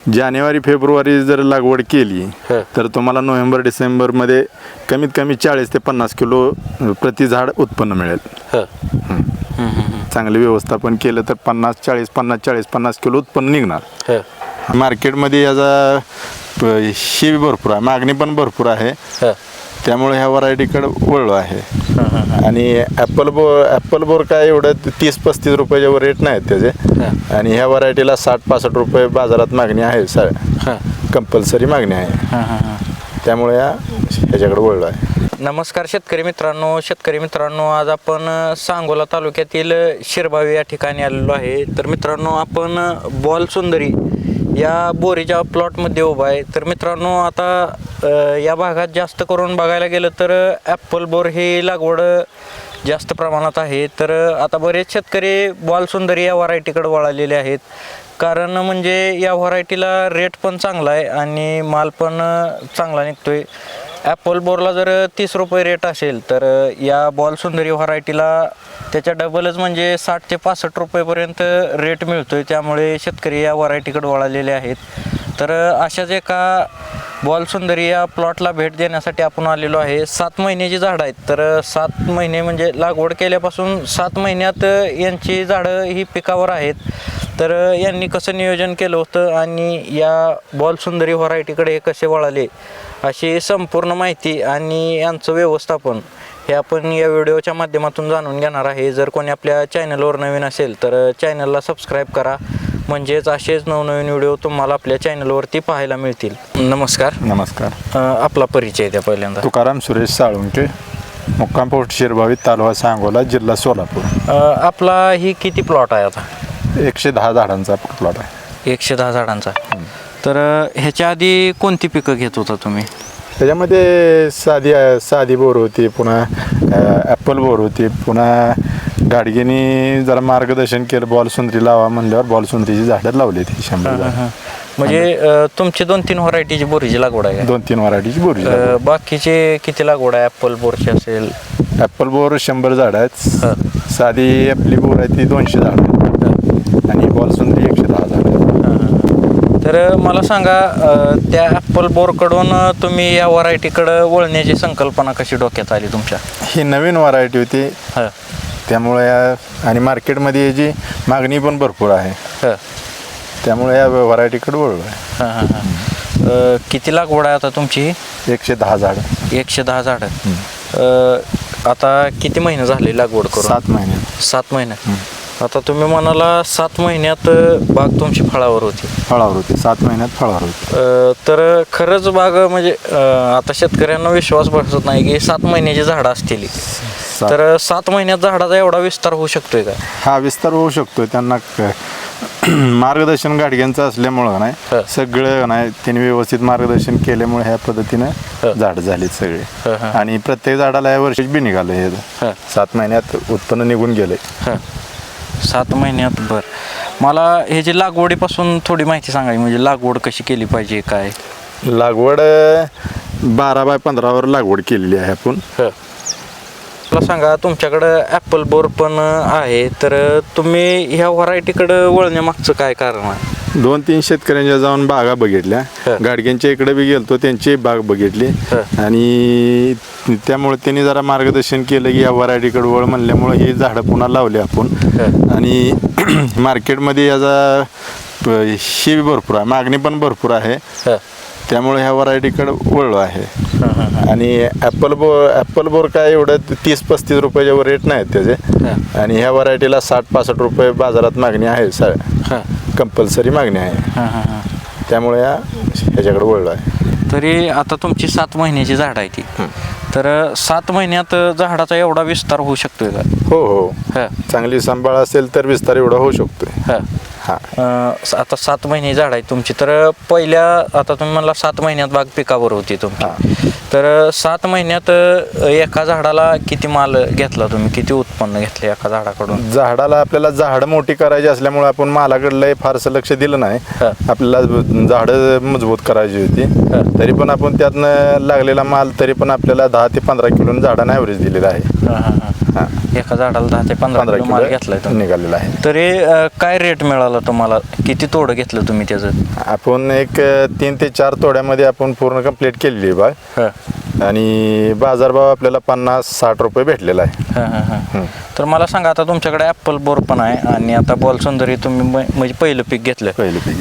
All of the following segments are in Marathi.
जानेवारी फेब्रुवारी जर लागवड केली तर तुम्हाला नोव्हेंबर डिसेंबरमध्ये कमीत कमी 40 ते 50 किलो प्रति झाड उत्पन्न मिळेल. चांगले व्यवस्थापन केलं तर 50 किलो उत्पन्न निघणार. मार्केटमध्ये याचा ही भरपूर आहे, मागणी पण भरपूर आहे, त्यामुळे ह्या व्हरायटीकडे वळलो आहे. आणि ॲपल बोर काय एवढं 30-35 रुपयाच्या वर रेट नाहीत त्याचे. आणि ह्या व्हरायटीला 60-65 रुपये बाजारात मागणी आहे, कंपल्सरी मागणी आहे, त्यामुळे ह्याच्याकडे वळलो आहे. नमस्कार शेतकरी मित्रांनो, आज आपण सांगोला तालुक्यातील शिरबावी या ठिकाणी आलेलो आहे. तर मित्रांनो, आपण बॉल सुंदरी या बोरीच्या प्लॉटमध्ये उभा आहे. तर मित्रांनो, आता या भागात जास्त करून बघायला गेलं तर ॲपल बोर ही लागवड जास्त प्रमाणात आहे. तर आता बरेच शेतकरी बॉल सुंदरी या व्हरायटीकडे वळालेले आहेत. कारण म्हणजे या व्हरायटीला रेट पण चांगला आहे आणि माल पण चांगला निघतोय. ॲपल बोरला जर 30 रुपये रेट असेल तर या बॉल सुंदरी व्हरायटीला त्याच्या डबलच म्हणजे 60 ते 65 रुपयेपर्यंत रेट मिळतोय. त्यामुळे शेतकरी या व्हरायटीकडे वळालेले आहेत. तर अशाच एका बॉल सुंदरी या प्लॉटला भेट देण्यासाठी आपण आलेलो आहे. 7 महिन्याची झाडं आहेत. तर 7 महिने म्हणजे लागवड केल्यापासून 7 महिन्यात यांची झाडं ही पिकावर आहेत. तर यांनी कसं नियोजन केलं होतं आणि या बॉल सुंदरी व्हरायटीकडे कसे वळाले अशी संपूर्ण माहिती आणि यांचं व्यवस्थापन हे आपण या व्हिडिओच्या माध्यमातून जाणून घेणार आहे. जर कोणी आपल्या चॅनलवर नवीन असेल तर चॅनलला सबस्क्राईब करा, म्हणजेच असेच नवनवीन व्हिडिओ तुम्हाला आपल्या चॅनलवरती पाहायला मिळतील. नमस्कार. नमस्कार. आपला परिचय द्या पहिल्यांदा. तुकाराम सुरेश साळुंके, मुक्काम पोस्ट शिरबावी, तालुका सांगोला, जिल्हा सोलापूर. आपला ही किती प्लॉट आहे? आता 110 झाडांचा प्लॉट आहे. 110 झाडांचा. तर ह्याच्या आधी कोणती पिकं घेत होता तुम्ही? त्याच्यामध्ये साधी बोर होती, पुन्हा ॲपल बोर होती, पुन्हा गाडगेनी जरा मार्गदर्शन केलं, बॉल सुंदरी लावा म्हणल्यावर बॉल सुंदरीची झाडं लावली ती 100. म्हणजे तुमची 2-3 व्हरायटीची बोरीची लागवड आहे? 2-3 व्हरायटीची बोरी. बाकीचे किती लागवड आहे? ॲपल बोरची असेल? ॲपल बोर 100 झाडं आहेत. साधी आपली बोर आहे ती 200 झाडं आहेत आणि बॉल सुंदरी 110 झाडं आहेत. तर मला सांगा, त्या ॲपल बोरकडून तुम्ही या व्हरायटीकडं वळण्याची संकल्पना कशी डोक्यात आली तुमच्या? ही नवीन व्हरायटी होती, त्यामुळे आणि मार्केटमध्ये याची मागणी पण भरपूर आहे, त्यामुळे या व्हरायटीकडे वळलो आहे. किती लागवड आहे आता तुमची? 110 झाडं. 110 झाडं. आता किती महिने झाले लागवड करून? 7 महिने. 7 महिने. आता तुम्ही म्हणाला 7 महिन्यात बाग तुमची फळावर होती? फळावर होती, 7 महिन्यात फळावर होती. तर खरंच बाग म्हणजे आता शेतकऱ्यांना विश्वास बसत नाही की 7 महिन्याची झाडं असतील. तर 7 महिन्यात झाडाचा एवढा विस्तार होऊ शकतोय का? हा, विस्तार होऊ शकतोय. त्यांना मार्गदर्शन गाडग्यांचं असल्यामुळं नाही, सगळं नाही त्यांनी व्यवस्थित मार्गदर्शन केल्यामुळे ह्या पद्धतीनं झाडं झालीत सगळे. आणि प्रत्येक झाडाला या वर्षीच बी निघालं हे 7 महिन्यात उत्पन्न निघून गेले. 7 महिन्यात. बरं, मला ह्याची लागवडीपासून थोडी माहिती सांगायची, म्हणजे लागवड कशी केली पाहिजे काय? लागवड 12 बाय 15 लागवड केलेली आहे आपण. मला सांगा, तुमच्याकडं ॲपल बोर पण आहे, तर तुम्ही ह्या व्हरायटीकडं वळण्यामागचं काय कारण आहे? 2-3 शेतकऱ्यांच्या जाऊन बागा बघितल्या, गाडग्यांच्या इकडे बी गेलतो, त्यांची बाग बघितली आणि त्यामुळे त्यांनी जरा मार्गदर्शन केलं की या व्हरायटीकडे वळ म्हणल्यामुळे ही झाडं पुन्हा लावली आपण. आणि मार्केटमध्ये याचा ही भरपूर आहे, मागणी पण भरपूर आहे, त्यामुळे ह्या व्हरायटीकडे वळलो आहे. आणि ॲपल बोर काय एवढं 30-35 रुपयाच्या वर रेट नाहीत त्याचे. आणि ह्या व्हरायटीला 60-65 रुपये बाजारात मागणी आहे, कंपल्सरी मागणी आहे, त्यामुळे ह्याच्याकडे वळलो आहे. तरी आता तुमची 7 महिन्याची झाडं आहे ती, तर 7 महिन्यात झाडाचा एवढा विस्तार होऊ शकतोय का? हो, चांगली सांभाळ असेल तर विस्तार एवढा होऊ शकतोय. आता 7 महिने झाड आहे तुमची. तर पहिल्या आता तुम्ही म्हणला 7 महिन्यात बाग पिकावर होती तुमची. तर 7 महिन्यात एका झाडाला किती माल घेतला तुम्ही? किती उत्पन्न घेतले एका झाडाकडून? झाडाला आपल्याला झाड मोठी करायची असल्यामुळे आपण मालाकडलं फारसं लक्ष दिलं नाही. आपल्याला झाडं मजबूत करायची होती, तरी पण आपण त्यातनं लागलेला माल तरी पण आपल्याला 10 ते 15 किलो झाडांना ॲव्हरेज दिलेला आहे. एका झाडाला 10 ते 15 किलो माल घेतलाय निघालेला आहे. तरी काय रेट मिळाला आला तुम्हाला? किती तोडं घेतलं तुम्ही त्याचं? आपण एक 3 ते 4 तोड्यामध्ये आपण पूर्ण कंप्लीट केलेली आहे बाग. आणि बाजारभाव आपल्याला 50-60 रुपये भेटलेला आहे. तर मला सांगा, आता तुमच्याकडे ॲपल बोर पण आहे आणि आता बॉल सुंदरी तुम्ही म्हणजे पहिलं पीक घेतलं.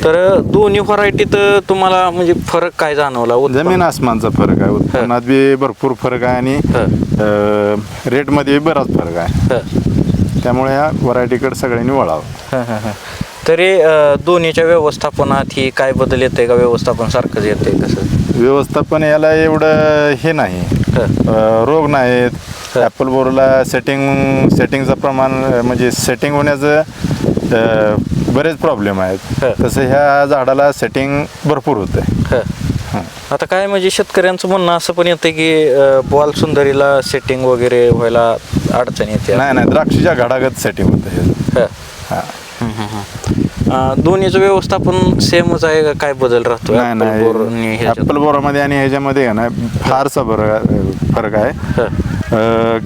तर दोन्ही व्हरायटीत तुम्हाला म्हणजे फरक काय जाणवला? जमीन आसमानचा फरक आहे. उत्पन्नात बी भरपूर फरक आहे आणि रेटमध्ये बराच फरक आहे. त्यामुळे या व्हरायटीकडे सगळ्यांनी वळावं. तरी दोन्हीच्या व्यवस्थापनात ही काय बदल येते का? व्यवस्थापन सारखंच येते कसं? व्यवस्थापन याला एवढं हे नाही, रोग नाहीत. ॲपल बोरला सेटिंगचं प्रमाण म्हणजे सेटिंग होण्याचं बरेच प्रॉब्लेम आहेत. तसं ह्या झाडाला सेटिंग भरपूर होतं. आता काय म्हणजे शेतकऱ्यांचं म्हणणं असं पण येतं की बॉल सुंदरीला सेटिंग वगैरे व्हायला अडचण येते. नाही, द्राक्षीच्या घडागत सेटिंग होतं. दोन्हीचं व्यवस्थापन सेमच आहे का? काय बदल राहतो? नाही, ॲपल बोरामध्ये आणि ह्याच्यामध्ये आहे ना फारसा फरक आहे.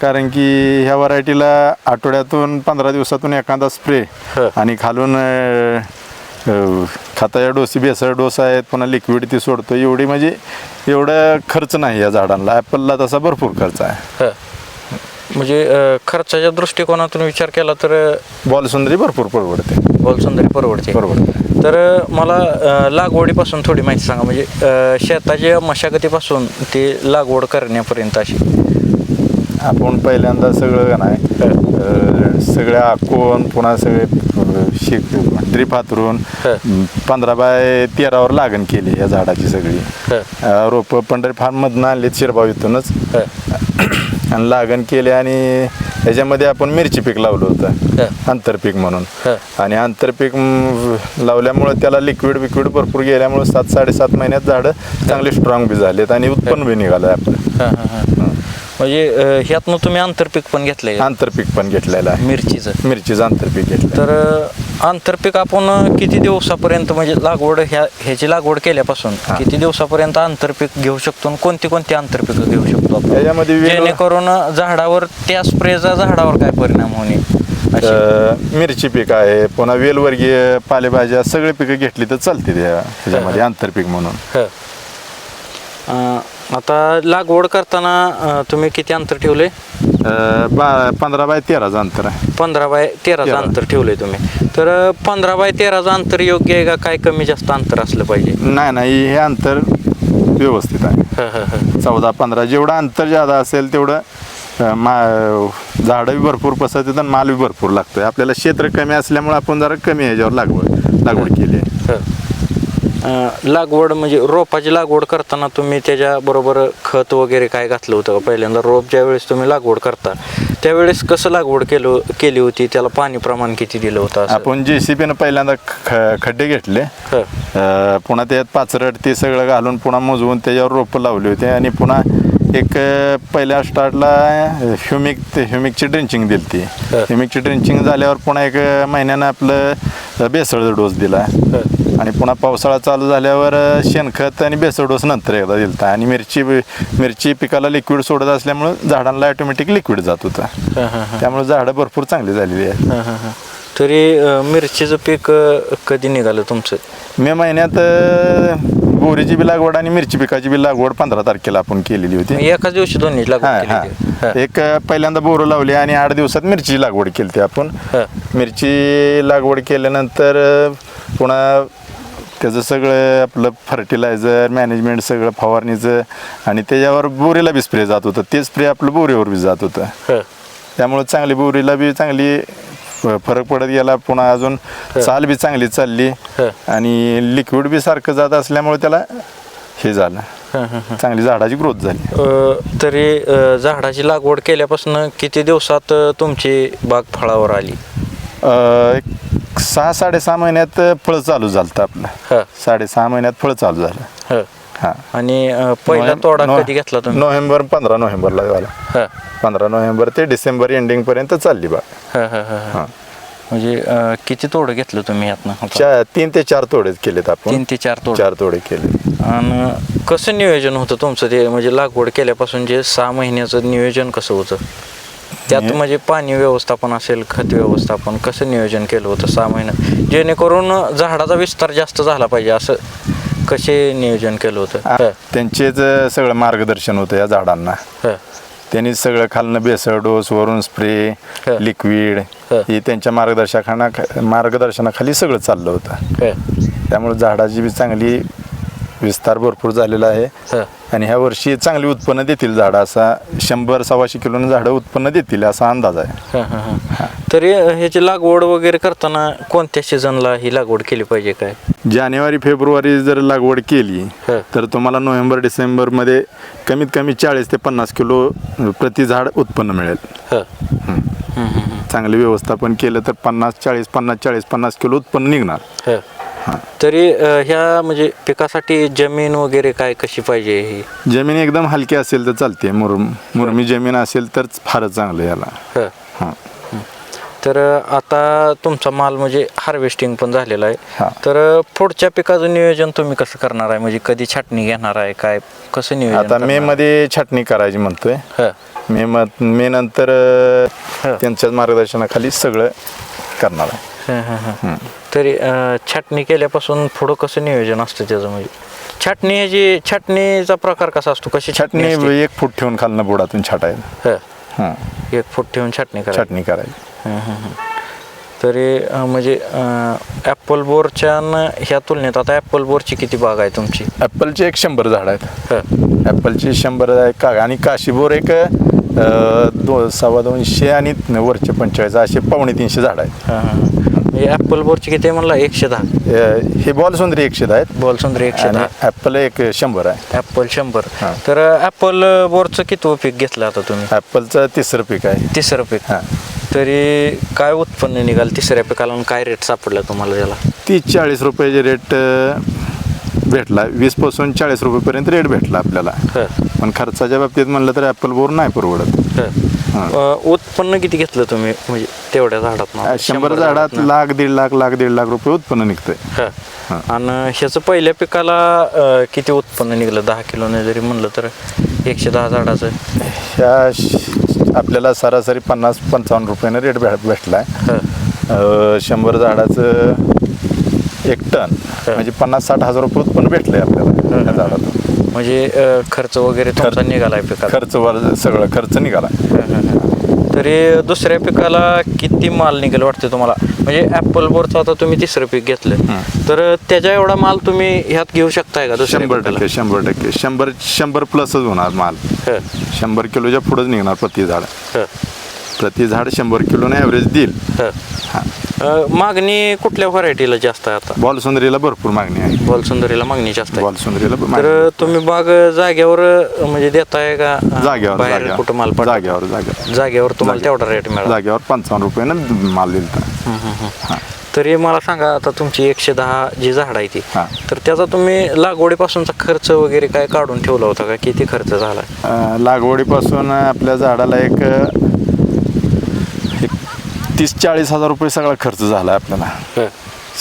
कारण की ह्या व्हरायटीला आठवड्यातून 15 दिवसातून एखादा स्प्रे आणि खालून खताच्या डोसी बेसळ डोस आहेत, पुन्हा लिक्विड ती सोडतो. एवढी म्हणजे एवढं खर्च नाही या झाडांना. ॲपलला तसा भरपूर खर्च आहे. म्हणजे खर्चाच्या दृष्टिकोनातून विचार केला तर बॉल सुंदरी भरपूर परवडते. बॉल सुंदरी परवडते. तर मला लागवडीपासून थोडी माहिती सांगा, म्हणजे शेताच्या मशागतीपासून ते लागवड करण्यापर्यंत अशी. आपण पहिल्यांदा सगळं नाही सगळ्या आखून पुन्हा सगळे ड्रीप हातरून 15 बाय 13 लागण केली या झाडाची सगळी. रोपं पंढरी फार्ममधून आणलीत, शिरभाव इथूनच, आणि लागण केली. आणि ह्याच्यामध्ये आपण मिरची पीक लावलं होतं आंतरपीक म्हणून. आणि आंतरपीक लावल्यामुळे त्याला लिक्विड भरपूर गेल्यामुळे 7-7.5 महिन्यात झाडं चांगले स्ट्रॉंग बी झालेत आणि उत्पन्न बी निघालं आपलं. म्हणजे ह्यातनं तुम्ही आंतरपीक पण घेतलंय? आंतरपीक पण घेतलेलं आहे. मिरचीचं आंतरपीक घेतलं. तर आंतरपीक आपण किती दिवसापर्यंत म्हणजे लागवड ह्याची लागवड केल्यापासून किती दिवसापर्यंत आंतरपीक घेऊ शकतो? कोणती आंतरपीक घेऊ शकतो आपण याच्यामध्ये? जेणेकरून झाडावर त्या स्प्रेचा झाडावर काय परिणाम होणे? मिरची पीक आहे, पुन्हा वेलवर्गीय पालेभाज्या सगळे पिकं घेतली तर चालते त्याच्यामध्ये आंतरपीक म्हणून. आता लागवड करताना तुम्ही किती अंतर ठेवले? 15 बाय 13 अंतर आहे. 15 बाय 13 अंतर ठेवलंय तुम्ही. तर 15 बाय 13 अंतर योग्य आहे का? काय कमी जास्त अंतर असलं पाहिजे? नाही, हे अंतर व्यवस्थित आहे. 14-15 जेवढं अंतर ज्यादा असेल तेवढं झाडं बी भरपूर पसरतात आणि माल बी भरपूर लागतोय. आपल्याला क्षेत्र कमी असल्यामुळे आपण जरा कमी ह्याच्यावर लागवड केली आहे. लागवड म्हणजे रोपाची लागवड करताना तुम्ही त्याच्याबरोबर खत वगैरे काय घातलं होतं का? पहिल्यांदा रोप ज्या वेळेस तुम्ही लागवड करता त्यावेळेस कसं लागवड केली होती? त्याला पाणी प्रमाण किती दिलं होतं? आपण JCBनं पहिल्यांदा खड्डे घेतले, पुन्हा त्यात पाचरट ते सगळं घालून पुन्हा मोजवून त्याच्यावर रोपं लावली होती. आणि पुन्हा एक पहिल्या स्टार्टला ह्युमिकची ड्रिंचिंग दिली ती. ह्युमिकची ड्रिंचिंग झाल्यावर पुन्हा 1 महिन्यानं आपलं बेसळ डोस दिला. आणि पुन्हा पावसाळा चालू झाल्यावर शेणखत आणि बेसळ डोस नंतर एकदा दिलता. आणि मिरची पिकाला लिक्विड सोडत असल्यामुळं झाडांना ऑटोमॅटिक लिक्विड जात होतं. त्यामुळे झाडं भरपूर चांगली झालेली आहेत. तरी मिरचीचं पीक कधी निघालं तुमचं? मे महिन्यात बोरीची बी लागवड आणि मिरची पिकाची बी लागवड 15 तारखेला आपण केलेली होती. एकाच दिवशी दोन्ही लागवड? एक पहिल्यांदा बोरं लावली आणि 8 दिवसात मिरची लागवड केली आपण. मिरची लागवड केल्यानंतर पुन्हा त्याचं सगळं आपलं फर्टिलायझर मॅनेजमेंट सगळं फवारणीचं, आणि त्याच्यावर बोरीला बी स्प्रे जात होतं. ते स्प्रे आपलं बोरीवर बी जात होतं. त्यामुळे चांगली बोरीला बी चांगली फरक पडत गेला. पुन्हा अजून चाल बी चांगली चालली आणि लिक्विड बी सारखं जात असल्यामुळे त्याला हे झालं, चांगली झाडाची ग्रोथ झाली. तरी झाडाची लागवड केल्यापासून किती दिवसात तुमची बाग फळावर आली? 6-6.5 महिन्यात फळ चालू झालं आपलं. 6.5 महिन्यात फळ चालू झालं. आणि पहिला तोडा कधी घेतला तुम्ही? 15 नोव्हेंबरला झाला. 15 नोव्हेंबर ते डिसेंबर एंडिंग पर्यंत चालली बाग. म्हणजे किती तोडे घेतलं तुम्ही यातनं? 3 ते 4 तोडेच केलेत आपण. 3 ते 4 तोडे केले. आणि कसं नियोजन होतं तुमचं ते, म्हणजे लागवड केल्यापासून जे 6 महिन्याचं नियोजन कसं होतं? त्यात म्हणजे पाणी व्यवस्थापन असेल, खत व्यवस्थापन कसं नियोजन केलं होतं 6 महिन्यात, जेणेकरून झाडाचा विस्तार जास्त झाला पाहिजे असं कसे नियोजन केलं होतं? त्यांचेच सगळं मार्गदर्शन होतं या झाडांना. त्यांनी सगळं खालनं बेसळ डोस, वरून स्प्रे, लिक्विड हे त्यांच्या मार्गदर्शनाखाली सगळं चाललं होतं. त्यामुळे झाडाची बी चांगली विस्तार भरपूर झालेला आहे आणि ह्या वर्षी चांगली उत्पन्न देतील झाडं. असा 100-125 किलोनं झाडं उत्पन्न देतील असा अंदाज आहे. तरी ह्याची लागवड वगैरे करताना कोणत्या सीझनला ही लागवड केली पाहिजे काय? जानेवारी-फेब्रुवारी जर लागवड केली तर तुम्हाला नोव्हेंबर-डिसेंबरमध्ये कमीत कमी 40 ते 50 किलो प्रति झाड उत्पन्न मिळेल. चांगले व्यवस्थापन केलं तर 50-40 किलो उत्पन्न निघणार. तरी ह्या म्हणजे पिकासाठी जमीन वगैरे काय कशी पाहिजे? ही जमीन एकदम हलकी असेल तर चालते. मुरमी जमीन असेल तर फारच चांगलं याला. तर आता तुमचा माल म्हणजे हार्वेस्टिंग पण झालेला आहे, तर पुढच्या पिकाचं नियोजन तुम्ही कसं करणार आहे? म्हणजे कधी छाटणी घेणार आहे काय, कसं नियोजन? आता मे मध्ये छाटणी करायची म्हणतोय. मे नंतर त्यांच्याच मार्गदर्शनाखाली सगळं करणार आहे. तरी छाटणी केल्यापासून पुढं कसं नियोजन असतं त्याचं? म्हणजे छाटणीचा प्रकार कसा असतो? कशी छाटणी 1 फूट ठेवून खालनं बुडातून छाटायचं. 1 फूट ठेवून छाटणी करायची. तरी म्हणजे ॲपल बोरच्या ह्या तुलनेत आता ॲपल बोरची किती बाग आहे तुमची? ॲपलचे 100 झाड आहेत. ॲपलची 100 आहे आणि काशीबोर एक 200 आणि वरचे 45 असे 250 झाड आहेत. ॲपल बोरची किती म्हणला? 110. हे बॉलसुंदरी 110 आहेत. बॉलसुंदरी 110. ॲपल 100 आहे. ॲपल 100. तर ॲपल बोरचं किती पीक घेतलं आता तुम्ही? ॲपलचं 3रं पीक आहे. 3रं पीक. तरी काय उत्पन्न निघाल 3ऱ्या पिकाला? काय रेट सापडला तुम्हाला त्याला? 30-40 रुपयाचे रेट भेटला. 20 पासून 40 रुपयेपर्यंत रेट भेटला आपल्याला. पण खर्चाच्या बाबतीत म्हणलं तर ॲपल बोर नाही परवडत. उत्पन्न किती घेतलं तुम्ही म्हणजे तेवढ्या झाडात? 100 झाडात लाख 1.5 लाख रुपये उत्पन्न निघतंय. आणि ह्याचं पहिल्या पिकाला किती उत्पन्न निघलं? 10 किलोने जरी म्हणलं तर 110 झाडाचं ह्या आपल्याला सरासरी 50-55 रुपयानं रेट भेटलाय. 100 झाडाचं 1 टन म्हणजे 50-60 हजार रुपये उत्पन्न भेटलंय आपल्याला या झाडातून. म्हणजे खर्च वगैरे तुमचा निघालाय पिकाला? सगळं खर्च निघाला. तरी दुसऱ्या पिकाला किती माल निघेल वाटते तुम्हाला? म्हणजे ॲपल बोरचं आता तुम्ही 3रं पीक घेतलं तर त्याच्या एवढा माल तुम्ही ह्यात घेऊ शकताय का? 100% 100 प्लसच होणार माल. 100 किलोच्या पुढेच निघणार प्रति झाड 100 किलोने ॲव्हरेज देईल. मागणी कुठल्या व्हरायटीला जास्त आहे आता? बॉलसुंदरीला भरपूर मागणी आहे. बॉलसुंदरीला मागणी जास्त आहे. बॉलसुंदरीला तर तुम्ही बाग जागेवर म्हणजे देताय का? जागेवर कुठं माल जागेवर तुम्हाला तेवढा रेट मिळाला? जागेवर 55 रुपयानं माल दिलता. तरी मला सांगा आता तुमची 110 जी झाड आहे ती, तर त्याचा तुम्ही लागवडीपासूनचा खर्च वगैरे काय काढून ठेवला होता का? किती खर्च झाला? लागवडीपासून आपल्या झाडाला एक 30-40 हजार रुपये सगळा खर्च झाला आपल्याला.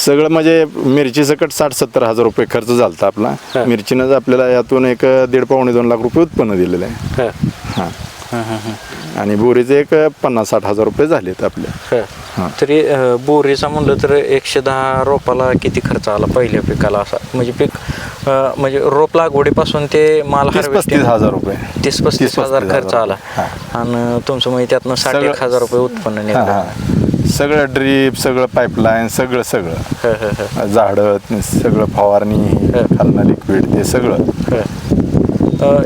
सगळं म्हणजे मिरची सकट 60-70 हजार रुपये खर्च झाला आपला. मिरचीनंच आपल्याला यातून एक 1.5-2 लाख रुपये उत्पन्न दिलेलं आहे. आणि बोरीचे एक 50-60 हजार रुपये झालेत आपले. तरी बोरीचा म्हणलं तर 110 रोपाला किती खर्च आला पहिल्या पिकाला असा? म्हणजे पीक म्हणजे रोप लागवडीपासून ते माल 30-35 हजार रुपये 30-35 हजार खर्च आला. आणि तुमचं म्हणजे त्यातनं 60-1 हजार रुपये उत्पन्न निघालं. सगळं ड्रीप, सगळं पाईपलाईन, सगळं झाडं, सगळं फवारणी, खालनं लिक्विड, ते सगळं.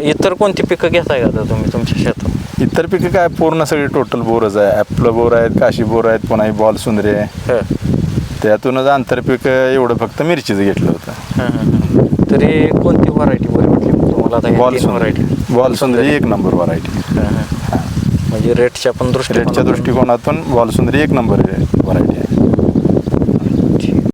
इतर कोणती पिकं घेताय का तुम्ही तुमच्या शेतात? इतर पिकं काय पूर्ण सगळी टोटल बोरच आहे. ॲपल बोर आहेत, काशी बोर आहेत, पुन्हा बॉलसुंदरी आहे. त्यातूनच आंतरपीक एवढं फक्त मिरचीचं घेतलं होतं. तरी कोणती व्हरायटी बरी वाटली तुम्हाला? बॉलसुंदरी 1 नंबर व्हरायटी. म्हणजे रेटच्या दृष्टिकोनातून बॉलसुंदरी 1 नंबर व्हरायटी आहे.